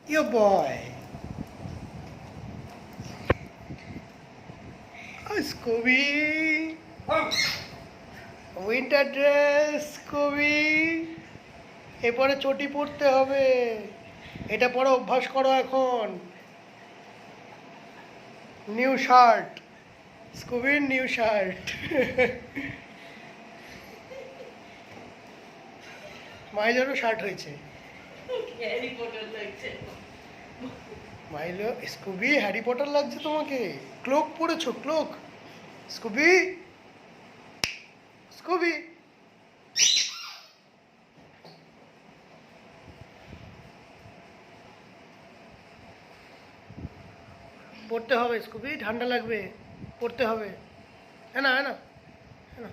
Your boy. Oh, Scooby. Winter dress Scooby. এরপরে চটি পরতে হবে। এটা পরে অভ্যাস করো এখন। নিউ শার্ট, স্কুবির নিউ শার্ট। মাইলেরও শার্ট হয়েছে। হ্যারি পটার লাগছে। মাইলো স্কুবি হ্যারি পটার লাগছে তোমাকে। ক্লোক পরেছো, ক্লোক। Scooby, Scooby. পড়তে হবে স্কুবি, ঠান্ডা লাগবে, পড়তে হবে। হ্যাঁ না, হ্যাঁ না, হ্যাঁ না।